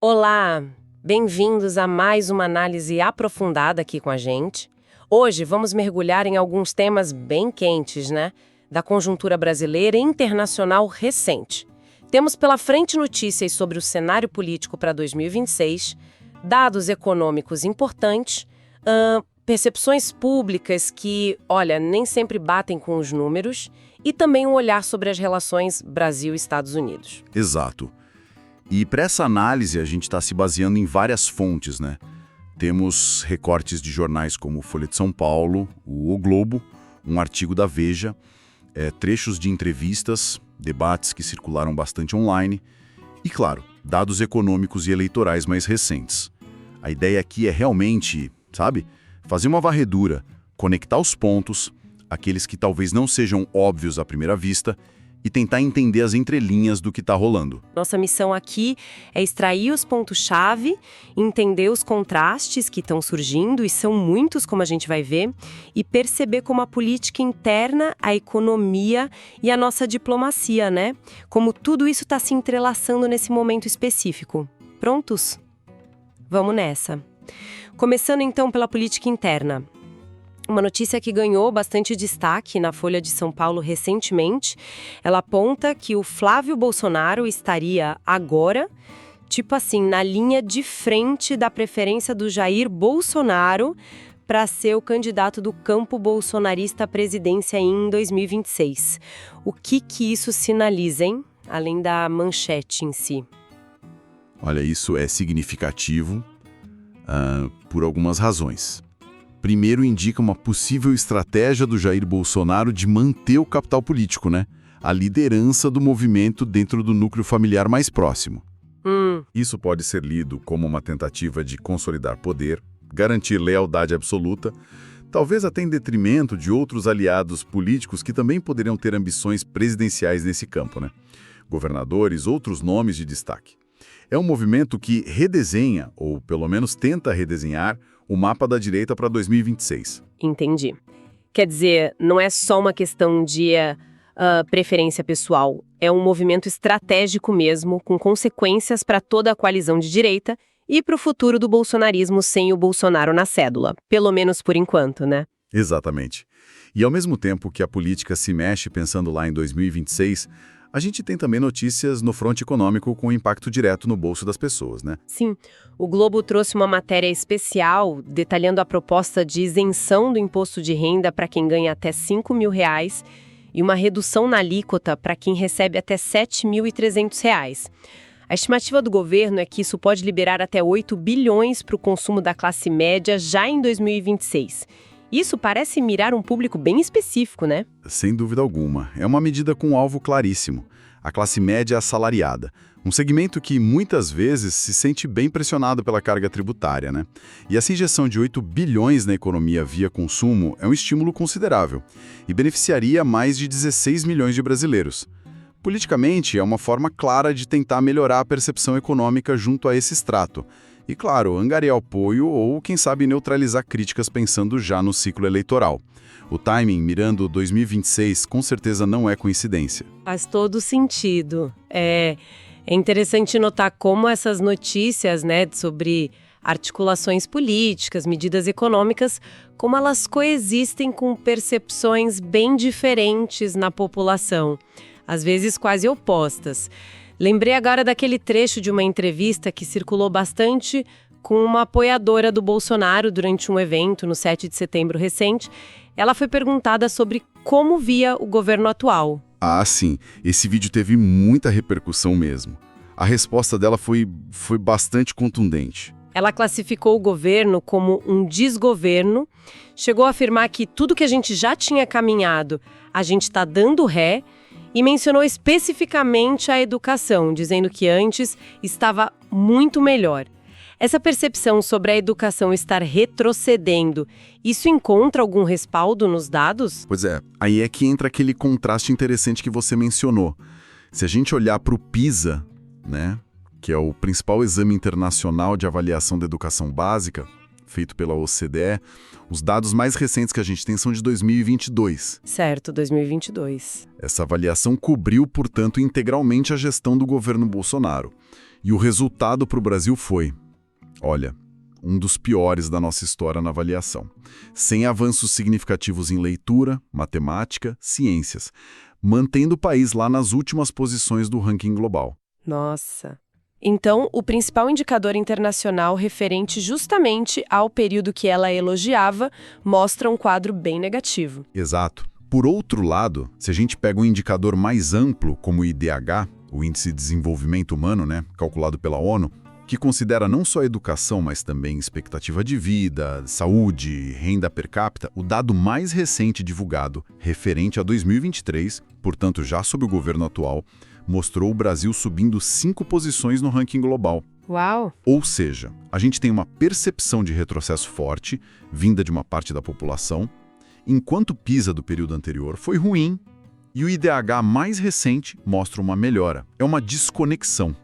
Olá, bem-vindos a mais uma análise aprofundada aqui com a gente. Hoje vamos mergulhar em alguns temas bem quentes, né? Da conjuntura brasileira e internacional recente. Temos pela frente notícias sobre o cenário político para 2026, dados econômicos importantes, percepções públicas que, olha, nem sempre batem com os números, e também um olhar sobre as relações Brasil-Estados Unidos. Exato. E para essa análise a gente está se baseando em várias fontes, né? Temos recortes de jornais como Folha de São Paulo, o Globo, um artigo da Veja, trechos de entrevistas, debates que circularam bastante online e, claro, dados econômicos e eleitorais mais recentes. A ideia aqui é realmente, sabe, fazer uma varredura, conectar os pontos, aqueles que talvez não sejam óbvios à primeira vista, e tentar entender as entrelinhas do que está rolando. Nossa missão aqui é extrair os pontos-chave, entender os contrastes que estão surgindo, e são muitos, como a gente vai ver, e perceber como a política interna, a economia e a nossa diplomacia, né? Como tudo isso está se entrelaçando nesse momento específico. Prontos? Vamos nessa. Começando então pela política interna. Uma notícia que ganhou bastante destaque na Folha de São Paulo recentemente, ela aponta que o Flávio Bolsonaro estaria agora, tipo assim, na linha de frente da preferência do Jair Bolsonaro para ser o candidato do campo bolsonarista à presidência em 2026. O que isso sinaliza, hein? Além da manchete em si. Olha, isso é significativo por algumas razões. Primeiro, indica uma possível estratégia do Jair Bolsonaro de manter o capital político, né? A liderança do movimento dentro do núcleo familiar mais próximo. Isso pode ser lido como uma tentativa de consolidar poder, garantir lealdade absoluta, talvez até em detrimento de outros aliados políticos que também poderiam ter ambições presidenciais nesse campo, né? Governadores, outros nomes de destaque. É um movimento que redesenha, ou pelo menos tenta redesenhar, o mapa da direita para 2026. Entendi. Quer dizer, não é só uma questão de preferência pessoal. É um movimento estratégico mesmo, com consequências para toda a coalizão de direita e para o futuro do bolsonarismo sem o Bolsonaro na cédula. Pelo menos por enquanto, né? Exatamente. E ao mesmo tempo que a política se mexe pensando lá em 2026, a gente tem também notícias no fronte econômico com impacto direto no bolso das pessoas, né? Sim, o Globo trouxe uma matéria especial detalhando a proposta de isenção do imposto de renda para quem ganha até R$5 mil e uma redução na alíquota para quem recebe até R$7.300. A estimativa do governo é que isso pode liberar até 8 bilhões para o consumo da classe média já em 2026. Isso parece mirar um público bem específico, né? Sem dúvida alguma. É uma medida com um alvo claríssimo. A classe média assalariada. Um segmento que, muitas vezes, se sente bem pressionado pela carga tributária, né? E essa injeção de 8 bilhões na economia via consumo é um estímulo considerável e beneficiaria mais de 16 milhões de brasileiros. Politicamente, é uma forma clara de tentar melhorar a percepção econômica junto a esse extrato. E, claro, angariar apoio ou, quem sabe, neutralizar críticas pensando já no ciclo eleitoral. O timing, mirando 2026, com certeza não é coincidência. Faz todo sentido. É interessante notar como essas notícias, né, sobre articulações políticas, medidas econômicas, como elas coexistem com percepções bem diferentes na população, às vezes quase opostas. Lembrei agora daquele trecho de uma entrevista que circulou bastante com uma apoiadora do Bolsonaro durante um evento no 7 de setembro recente. Ela foi perguntada sobre como via o governo atual. Ah, sim. Esse vídeo teve muita repercussão mesmo. A resposta dela foi bastante contundente. Ela classificou o governo como um desgoverno, chegou a afirmar que tudo que a gente já tinha caminhado, a gente está dando ré, e mencionou especificamente a educação, dizendo que antes estava muito melhor. Essa percepção sobre a educação estar retrocedendo, isso encontra algum respaldo nos dados? Pois é, aí é que entra aquele contraste interessante que você mencionou. Se a gente olhar para o PISA, né, que é o principal exame internacional de avaliação da educação básica, feito pela OCDE, os dados mais recentes que a gente tem são de 2022. Certo, 2022. Essa avaliação cobriu, portanto, integralmente a gestão do governo Bolsonaro. E o resultado para o Brasil foi, olha, um dos piores da nossa história na avaliação. Sem avanços significativos em leitura, matemática, ciências, mantendo o país lá nas últimas posições do ranking global. Nossa. Então, o principal indicador internacional referente justamente ao período que ela elogiava mostra um quadro bem negativo. Exato. Por outro lado, se a gente pega um indicador mais amplo, como o IDH, o Índice de Desenvolvimento Humano, né, calculado pela ONU, que considera não só a educação, mas também expectativa de vida, saúde, renda per capita, o dado mais recente divulgado, referente a 2023, portanto já sob o governo atual, mostrou o Brasil subindo 5 posições no ranking global. Uau! Ou seja, a gente tem uma percepção de retrocesso forte, vinda de uma parte da população, enquanto o PISA do período anterior foi ruim, e o IDH mais recente mostra uma melhora. É uma desconexão.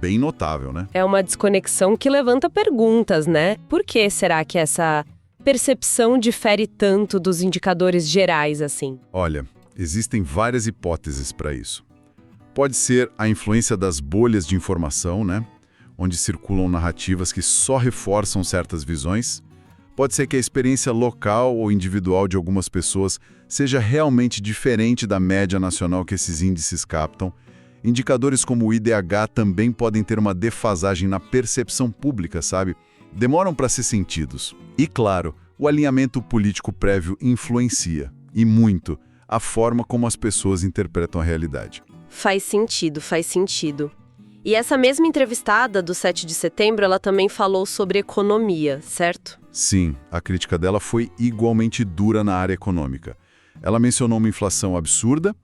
Bem notável, né? É uma desconexão que levanta perguntas, né? Por que será que essa percepção difere tanto dos indicadores gerais assim? Olha, existem várias hipóteses para isso. Pode ser a influência das bolhas de informação, né? Onde circulam narrativas que só reforçam certas visões. Pode ser que a experiência local ou individual de algumas pessoas seja realmente diferente da média nacional que esses índices captam. Indicadores como o IDH também podem ter uma defasagem na percepção pública, sabe? Demoram para ser sentidos. E, claro, o alinhamento político prévio influencia, e muito, a forma como as pessoas interpretam a realidade. Faz sentido, faz sentido. E essa mesma entrevistada do 7 de setembro, ela também falou sobre economia, certo? Sim, a crítica dela foi igualmente dura na área econômica. Ela mencionou uma inflação absurda,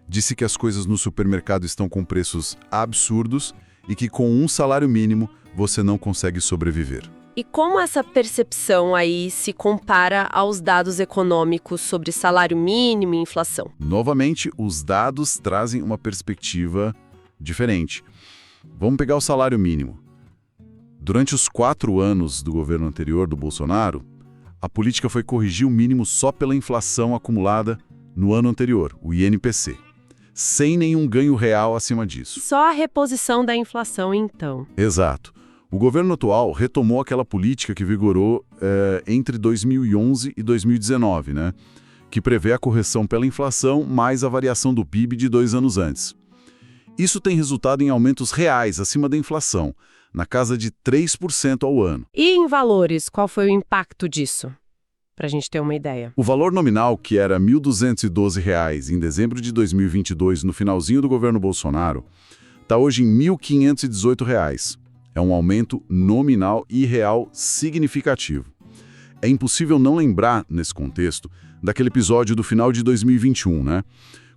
disse que as coisas no supermercado estão com preços absurdos e que com um salário mínimo você não consegue sobreviver. E como essa percepção aí se compara aos dados econômicos sobre salário mínimo e inflação? Novamente, os dados trazem uma perspectiva diferente. Vamos pegar o salário mínimo. Durante os 4 anos do governo anterior, do Bolsonaro, a política foi corrigir o mínimo só pela inflação acumulada no ano anterior, o INPC. Sem nenhum ganho real acima disso. Só a reposição da inflação, então. Exato. O governo atual retomou aquela política que vigorou entre 2011 e 2019, né? Que prevê a correção pela inflação mais a variação do PIB de 2 anos antes. Isso tem resultado em aumentos reais acima da inflação, na casa de 3% ao ano. E em valores, qual foi o impacto disso? Para a gente ter uma ideia. O valor nominal, que era R$ 1.212 em dezembro de 2022, no finalzinho do governo Bolsonaro, está hoje em R$ 1.518. É um aumento nominal e real significativo. É impossível não lembrar, nesse contexto, daquele episódio do final de 2021, né?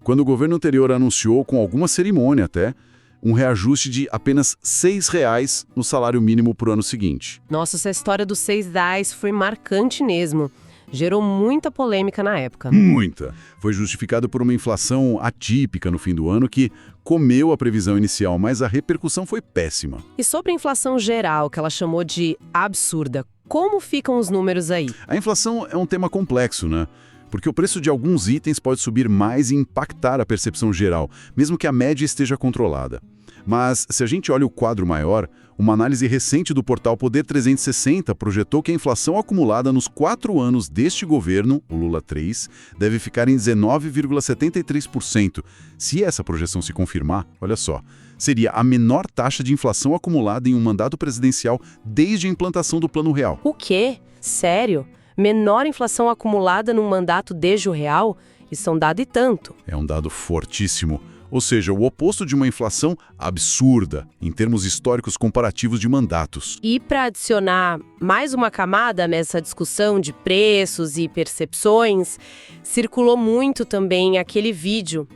Quando o governo anterior anunciou, com alguma cerimônia até, um reajuste de apenas R$ 6 no salário mínimo para o ano seguinte. Nossa, essa história dos R$ 6 foi marcante mesmo. Gerou muita polêmica na época. Muita. Foi justificado por uma inflação atípica no fim do ano que comeu a previsão inicial, mas a repercussão foi péssima. E sobre a inflação geral, que ela chamou de absurda, como ficam os números aí? A inflação é um tema complexo, né? Porque o preço de alguns itens pode subir mais e impactar a percepção geral, mesmo que a média esteja controlada. Mas, se a gente olha o quadro maior, uma análise recente do portal Poder 360 projetou que a inflação acumulada nos 4 anos deste governo, o Lula 3, deve ficar em 19,73%. Se essa projeção se confirmar, olha só, seria a menor taxa de inflação acumulada em um mandato presidencial desde a implantação do Plano Real. O quê? Sério? Menor inflação acumulada num mandato desde o real? Isso é um dado e tanto. É um dado fortíssimo. Ou seja, o oposto de uma inflação absurda, em termos históricos comparativos de mandatos. E para adicionar mais uma camada nessa discussão de preços e percepções, circulou muito também aquele vídeo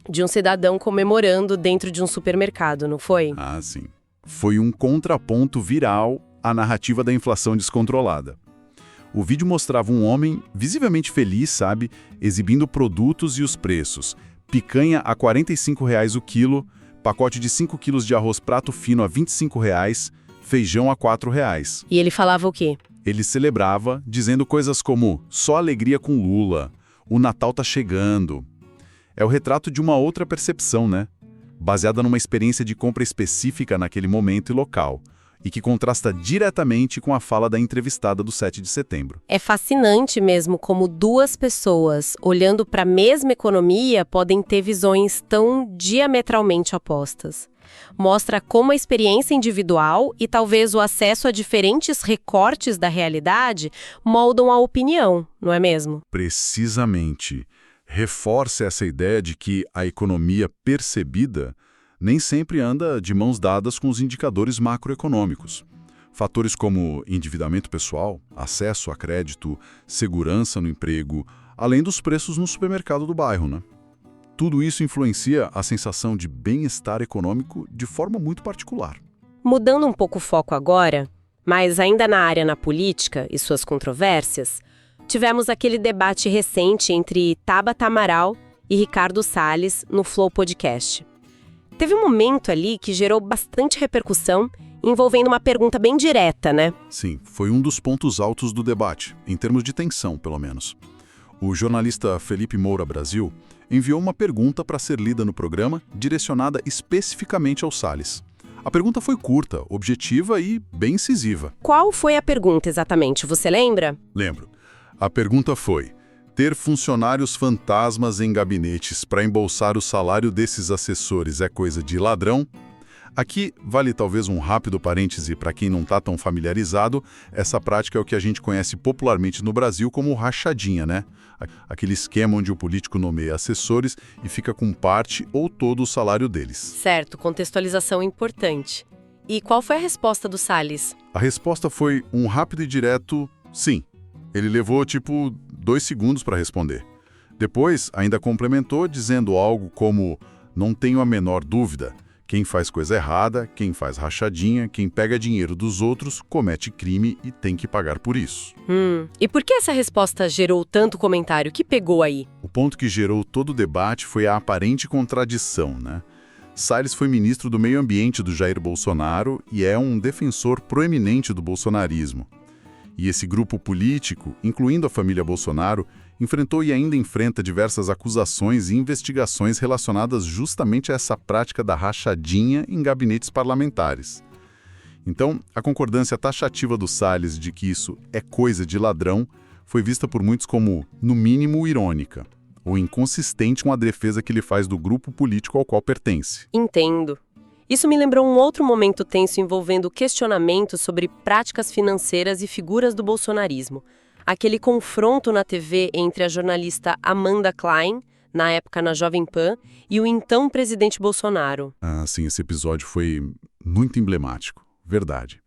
de um cidadão comemorando dentro de um supermercado, não foi? Ah, sim. Foi um contraponto viral à narrativa da inflação descontrolada. O vídeo mostrava um homem visivelmente feliz, sabe, exibindo produtos e os preços. Picanha a R$ 45,00 o quilo, pacote de 5 quilos de arroz prato fino a R$ 25,00, feijão a R$ 4,00. E ele falava o quê? Ele celebrava, dizendo coisas como só alegria com Lula, o Natal tá chegando. É o retrato de uma outra percepção, né? baseada numa experiência de compra específica naquele momento e local, e que contrasta diretamente com a fala da entrevistada do 7 de setembro. É fascinante mesmo como duas pessoas, olhando para a mesma economia, podem ter visões tão diametralmente opostas. Mostra como a experiência individual e talvez o acesso a diferentes recortes da realidade moldam a opinião, não é mesmo? Precisamente. Reforça essa ideia de que a economia percebida nem sempre anda de mãos dadas com os indicadores macroeconômicos. Fatores como endividamento pessoal, acesso a crédito, segurança no emprego, além dos preços no supermercado do bairro, né? Tudo isso influencia a sensação de bem-estar econômico de forma muito particular. Mudando um pouco o foco agora, mas ainda na política e suas controvérsias, tivemos aquele debate recente entre Tabata Amaral e Ricardo Salles no Flow Podcast. Teve um momento ali que gerou bastante repercussão, envolvendo uma pergunta bem direta, né? Sim, foi um dos pontos altos do debate, em termos de tensão, pelo menos. O jornalista Felipe Moura Brasil enviou uma pergunta para ser lida no programa, direcionada especificamente ao Salles. A pergunta foi curta, objetiva e bem incisiva. Qual foi a pergunta exatamente? Você lembra? Lembro. A pergunta foi: ter funcionários fantasmas em gabinetes para embolsar o salário desses assessores é coisa de ladrão? Aqui vale talvez um rápido parêntese para quem não está tão familiarizado. Essa prática é o que a gente conhece popularmente no Brasil como rachadinha, né? Aquele esquema onde o político nomeia assessores e fica com parte ou todo o salário deles. Certo, contextualização importante. E qual foi a resposta do Salles? A resposta foi um rápido e direto sim. Ele levou, 2 segundos para responder. Depois, ainda complementou dizendo algo como: não tenho a menor dúvida. Quem faz coisa errada, quem faz rachadinha, quem pega dinheiro dos outros, comete crime e tem que pagar por isso. E por que essa resposta gerou tanto comentário? Que pegou aí? O ponto que gerou todo o debate foi a aparente contradição, né? Salles foi ministro do Meio Ambiente do Jair Bolsonaro e é um defensor proeminente do bolsonarismo. E esse grupo político, incluindo a família Bolsonaro, enfrentou e ainda enfrenta diversas acusações e investigações relacionadas justamente a essa prática da rachadinha em gabinetes parlamentares. Então, a concordância taxativa do Salles de que isso é coisa de ladrão foi vista por muitos como, no mínimo, irônica, ou inconsistente com a defesa que ele faz do grupo político ao qual pertence. Entendo. Isso me lembrou um outro momento tenso envolvendo questionamentos sobre práticas financeiras e figuras do bolsonarismo. Aquele confronto na TV entre a jornalista Amanda Klein, na época na Jovem Pan, e o então presidente Bolsonaro. Sim, esse episódio foi muito emblemático, verdade.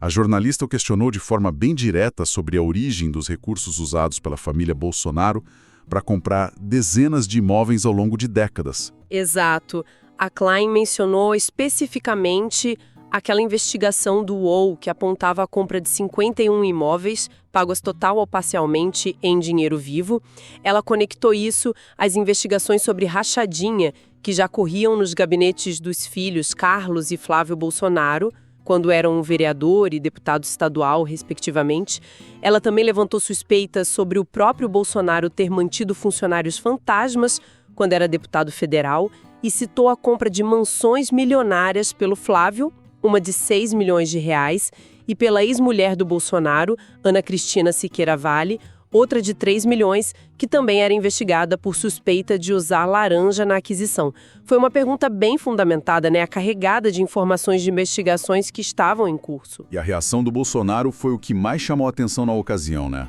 A jornalista o questionou de forma bem direta sobre a origem dos recursos usados pela família Bolsonaro para comprar dezenas de imóveis ao longo de décadas. Exato. A Klein mencionou especificamente aquela investigação do UOL que apontava a compra de 51 imóveis, pagos total ou parcialmente em dinheiro vivo. Ela conectou isso às investigações sobre rachadinha que já corriam nos gabinetes dos filhos Carlos e Flávio Bolsonaro, quando eram vereador e deputado estadual, respectivamente. Ela também levantou suspeitas sobre o próprio Bolsonaro ter mantido funcionários fantasmas quando era deputado federal e citou a compra de mansões milionárias pelo Flávio, uma de 6 milhões de reais, e pela ex-mulher do Bolsonaro, Ana Cristina Siqueira Vale, outra de 3 milhões, que também era investigada por suspeita de usar laranja na aquisição. Foi uma pergunta bem fundamentada, né? Carregada de informações de investigações que estavam em curso. E a reação do Bolsonaro foi o que mais chamou a atenção na ocasião, né?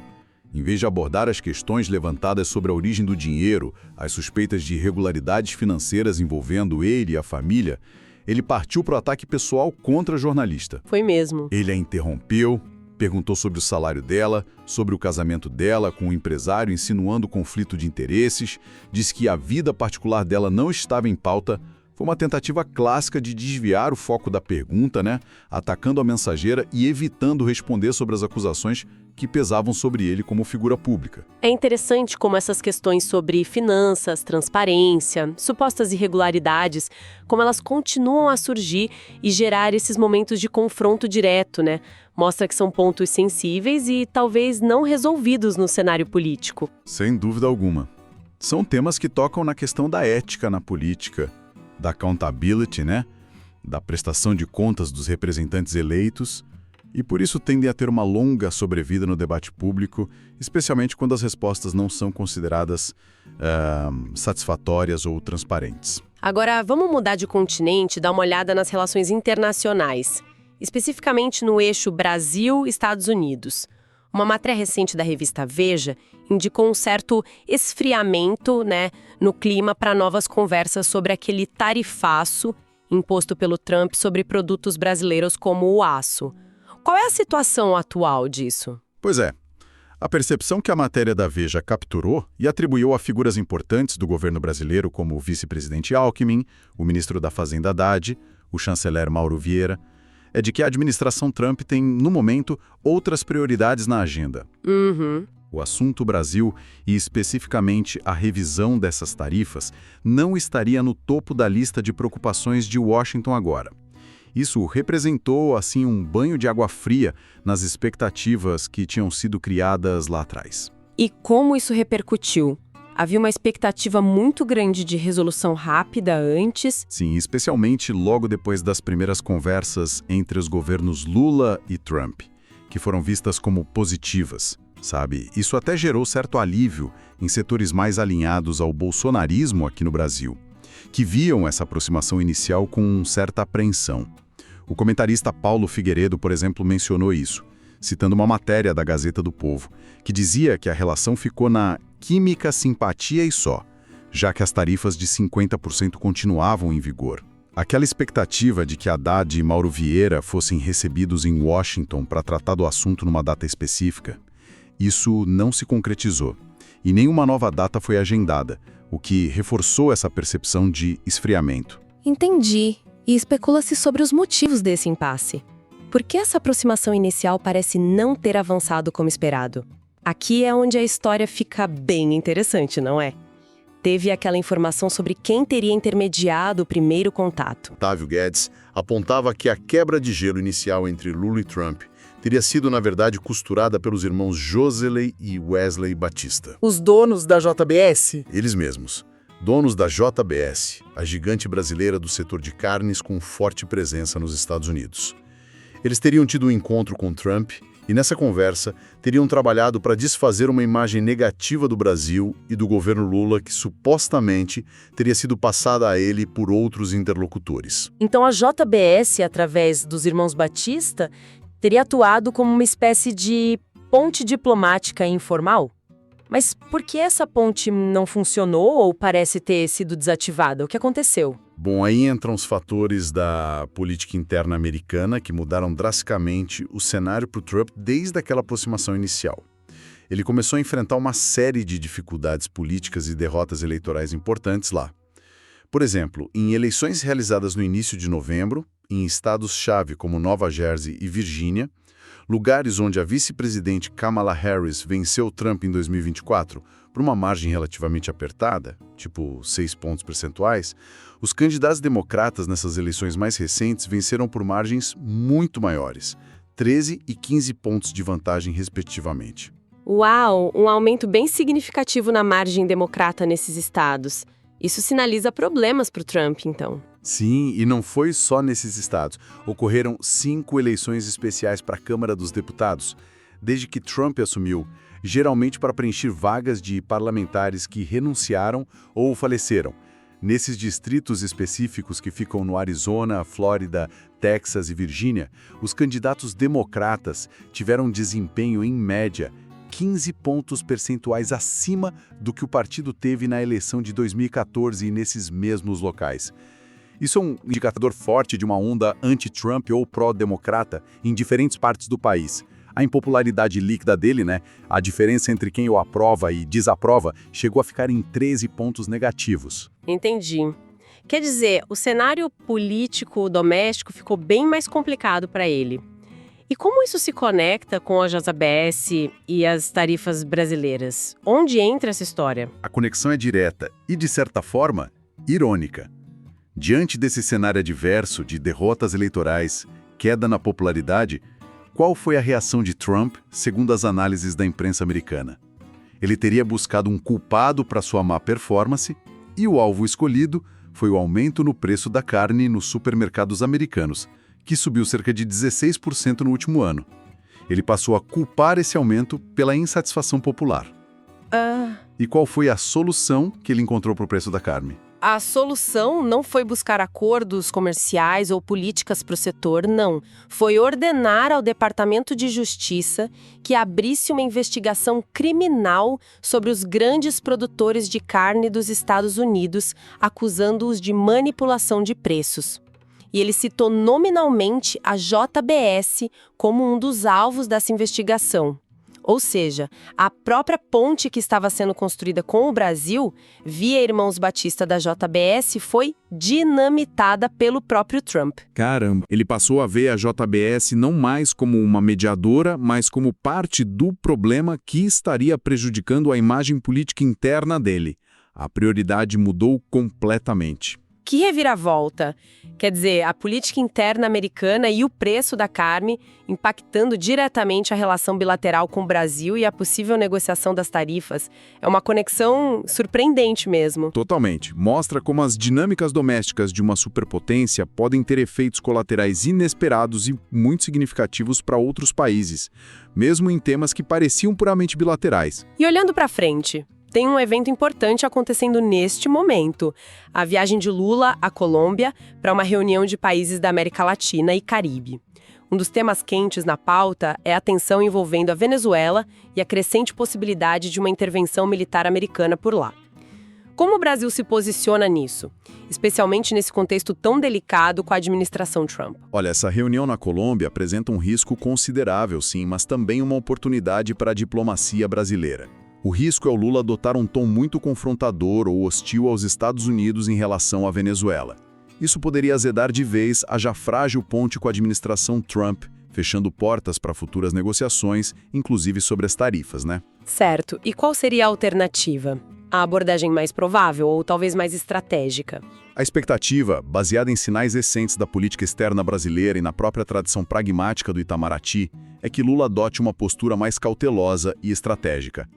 Em vez de abordar as questões levantadas sobre a origem do dinheiro, as suspeitas de irregularidades financeiras envolvendo ele e a família, ele partiu para o ataque pessoal contra a jornalista. Foi mesmo. Ele a interrompeu, perguntou sobre o salário dela, sobre o casamento dela com o empresário, insinuando conflito de interesses, disse que a vida particular dela não estava em pauta. Foi uma tentativa clássica de desviar o foco da pergunta, né? Atacando a mensageira e evitando responder sobre as acusações que pesavam sobre ele como figura pública. É interessante como essas questões sobre finanças, transparência, supostas irregularidades, como elas continuam a surgir e gerar esses momentos de confronto direto, né? Mostra que são pontos sensíveis e talvez não resolvidos no cenário político. Sem dúvida alguma. São temas que tocam na questão da ética na política, da accountability, né? Da prestação de contas dos representantes eleitos, e por isso tendem a ter uma longa sobrevida no debate público, especialmente quando as respostas não são consideradas satisfatórias ou transparentes. Agora, vamos mudar de continente e dar uma olhada nas relações internacionais, especificamente no eixo Brasil-Estados Unidos. Uma matéria recente da revista Veja indicou um certo esfriamento, né, no clima para novas conversas sobre aquele tarifaço imposto pelo Trump sobre produtos brasileiros como o aço. Qual é a situação atual disso? Pois é. A percepção que a matéria da Veja capturou e atribuiu a figuras importantes do governo brasileiro, como o vice-presidente Alckmin, o ministro da Fazenda Haddad, o chanceler Mauro Vieira, é de que a administração Trump tem, no momento, outras prioridades na agenda. O assunto Brasil, e especificamente a revisão dessas tarifas, não estaria no topo da lista de preocupações de Washington agora. Isso representou, assim, um banho de água fria nas expectativas que tinham sido criadas lá atrás. E como isso repercutiu? Havia uma expectativa muito grande de resolução rápida antes. Sim, especialmente logo depois das primeiras conversas entre os governos Lula e Trump, que foram vistas como positivas, sabe? Isso até gerou certo alívio em setores mais alinhados ao bolsonarismo aqui no Brasil, que viam essa aproximação inicial com certa apreensão. O comentarista Paulo Figueiredo, por exemplo, mencionou isso, citando uma matéria da Gazeta do Povo, que dizia que a relação ficou na química, simpatia e só, já que as tarifas de 50% continuavam em vigor. Aquela expectativa de que Haddad e Mauro Vieira fossem recebidos em Washington para tratar do assunto numa data específica, isso não se concretizou, e nenhuma nova data foi agendada, o que reforçou essa percepção de esfriamento. Entendi. E especula-se sobre os motivos desse impasse. Por que essa aproximação inicial parece não ter avançado como esperado? Aqui é onde a história fica bem interessante, não é? Teve aquela informação sobre quem teria intermediado o primeiro contato. Otávio Guedes apontava que a quebra de gelo inicial entre Lula e Trump teria sido, na verdade, costurada pelos irmãos Joseley e Wesley Batista. Os donos da JBS? Eles mesmos. Donos da JBS, a gigante brasileira do setor de carnes com forte presença nos Estados Unidos. Eles teriam tido um encontro com Trump e, nessa conversa, teriam trabalhado para desfazer uma imagem negativa do Brasil e do governo Lula que, supostamente, teria sido passada a ele por outros interlocutores. Então a JBS, através dos irmãos Batista, teria atuado como uma espécie de ponte diplomática informal? Mas por que essa ponte não funcionou ou parece ter sido desativada? O que aconteceu? Bom, aí entram os fatores da política interna americana que mudaram drasticamente o cenário para o Trump desde aquela aproximação inicial. Ele começou a enfrentar uma série de dificuldades políticas e derrotas eleitorais importantes lá. Por exemplo, em eleições realizadas no início de novembro, em estados-chave como Nova Jersey e Virgínia, lugares onde a vice-presidente Kamala Harris venceu Trump em 2024 por uma margem relativamente apertada, tipo 6 pontos percentuais, os candidatos democratas nessas eleições mais recentes venceram por margens muito maiores, 13 e 15 pontos de vantagem respectivamente. Uau, um aumento bem significativo na margem democrata nesses estados. Isso sinaliza problemas para o Trump, então. Sim, e não foi só nesses estados. Ocorreram 5 eleições especiais para a Câmara dos Deputados, desde que Trump assumiu, geralmente para preencher vagas de parlamentares que renunciaram ou faleceram. Nesses distritos específicos que ficam no Arizona, Flórida, Texas e Virgínia, os candidatos democratas tiveram desempenho, em média, 15 pontos percentuais acima do que o partido teve na eleição de 2014 e nesses mesmos locais. Isso é um indicador forte de uma onda anti-Trump ou pró-democrata em diferentes partes do país. A impopularidade líquida dele, a diferença entre quem o aprova e desaprova, chegou a ficar em 13 pontos negativos. Entendi. Quer dizer, o cenário político doméstico ficou bem mais complicado para ele. E como isso se conecta com a JBS e as tarifas brasileiras? Onde entra essa história? A conexão é direta e, de certa forma, irônica. Diante desse cenário adverso de derrotas eleitorais, queda na popularidade, qual foi a reação de Trump, segundo as análises da imprensa americana? Ele teria buscado um culpado para sua má performance e o alvo escolhido foi o aumento no preço da carne nos supermercados americanos, que subiu cerca de 16% no último ano. Ele passou a culpar esse aumento pela insatisfação popular. E qual foi a solução que ele encontrou para o preço da carne? A solução não foi buscar acordos comerciais ou políticas para o setor, não. Foi ordenar ao Departamento de Justiça que abrisse uma investigação criminal sobre os grandes produtores de carne dos Estados Unidos, acusando-os de manipulação de preços. E ele citou nominalmente a JBS como um dos alvos dessa investigação. Ou seja, a própria ponte que estava sendo construída com o Brasil, via Irmãos Batista da JBS, foi dinamitada pelo próprio Trump. Caramba, ele passou a ver a JBS não mais como uma mediadora, mas como parte do problema que estaria prejudicando a imagem política interna dele. A prioridade mudou completamente. Que reviravolta! Quer dizer, a política interna americana e o preço da carne impactando diretamente a relação bilateral com o Brasil e a possível negociação das tarifas. É uma conexão surpreendente mesmo. Totalmente. Mostra como as dinâmicas domésticas de uma superpotência podem ter efeitos colaterais inesperados e muito significativos para outros países, mesmo em temas que pareciam puramente bilaterais. E olhando para frente, tem um evento importante acontecendo neste momento. A viagem de Lula à Colômbia para uma reunião de países da América Latina e Caribe. Um dos temas quentes na pauta é a tensão envolvendo a Venezuela e a crescente possibilidade de uma intervenção militar americana por lá. Como o Brasil se posiciona nisso? Especialmente nesse contexto tão delicado com a administração Trump. Olha, essa reunião na Colômbia apresenta um risco considerável, sim, mas também uma oportunidade para a diplomacia brasileira. O risco é o Lula adotar um tom muito confrontador ou hostil aos Estados Unidos em relação à Venezuela. Isso poderia azedar de vez a já frágil ponte com a administração Trump, fechando portas para futuras negociações, inclusive sobre as tarifas, né? Certo. E qual seria a alternativa? A abordagem mais provável ou talvez mais estratégica? A expectativa, baseada em sinais recentes da política externa brasileira e na própria tradição pragmática do Itamaraty, é que Lula adote uma postura mais cautelosa e estratégica.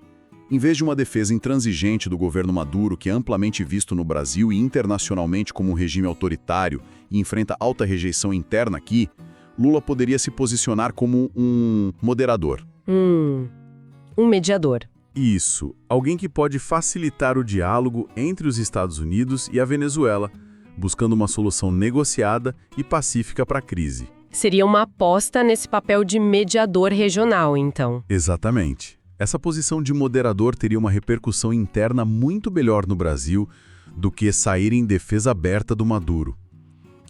Em vez de uma defesa intransigente do governo Maduro, que é amplamente visto no Brasil e internacionalmente como um regime autoritário e enfrenta alta rejeição interna aqui, Lula poderia se posicionar como um moderador. Um mediador. Isso, alguém que pode facilitar o diálogo entre os Estados Unidos e a Venezuela, buscando uma solução negociada e pacífica para a crise. Seria uma aposta nesse papel de mediador regional, então. Exatamente. Essa posição de moderador teria uma repercussão interna muito melhor no Brasil do que sair em defesa aberta do Maduro.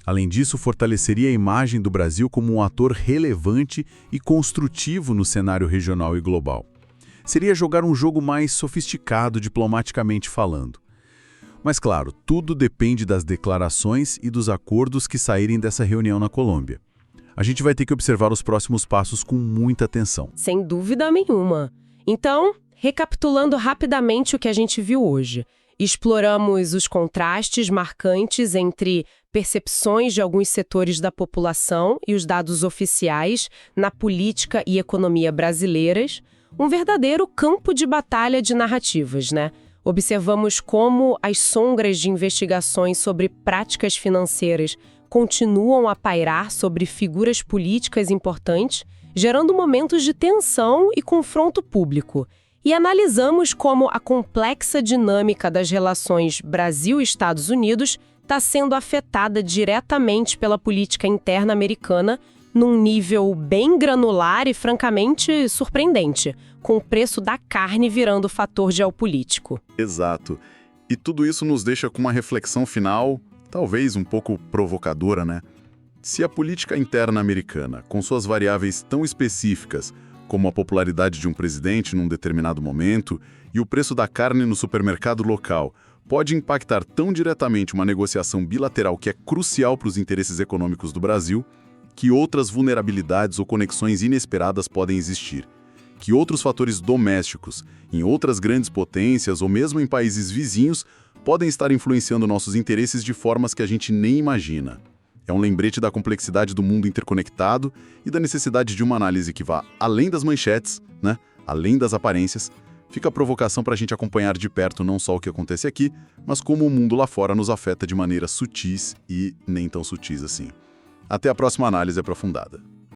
Além disso, fortaleceria a imagem do Brasil como um ator relevante e construtivo no cenário regional e global. Seria jogar um jogo mais sofisticado diplomaticamente falando. Mas claro, tudo depende das declarações e dos acordos que saírem dessa reunião na Colômbia. A gente vai ter que observar os próximos passos com muita atenção. Sem dúvida nenhuma. Então, recapitulando rapidamente o que a gente viu hoje, exploramos os contrastes marcantes entre percepções de alguns setores da população e os dados oficiais na política e economia brasileiras, um verdadeiro campo de batalha de narrativas, né? Observamos como as sombras de investigações sobre práticas financeiras continuam a pairar sobre figuras políticas importantes, gerando momentos de tensão e confronto público. E analisamos como a complexa dinâmica das relações Brasil-Estados Unidos está sendo afetada diretamente pela política interna americana num nível bem granular e, francamente, surpreendente, com o preço da carne virando fator geopolítico. Exato. E tudo isso nos deixa com uma reflexão final, talvez um pouco provocadora, né? Se a política interna americana, com suas variáveis tão específicas, como a popularidade de um presidente num determinado momento e o preço da carne no supermercado local, pode impactar tão diretamente uma negociação bilateral que é crucial para os interesses econômicos do Brasil, que outras vulnerabilidades ou conexões inesperadas podem existir, que outros fatores domésticos, em outras grandes potências ou mesmo em países vizinhos, podem estar influenciando nossos interesses de formas que a gente nem imagina. É um lembrete da complexidade do mundo interconectado e da necessidade de uma análise que vá além das manchetes, né? Além das aparências, Fica a provocação para a gente acompanhar de perto não só o que acontece aqui, mas como o mundo lá fora nos afeta de maneiras sutis e nem tão sutis assim. Até a próxima análise aprofundada.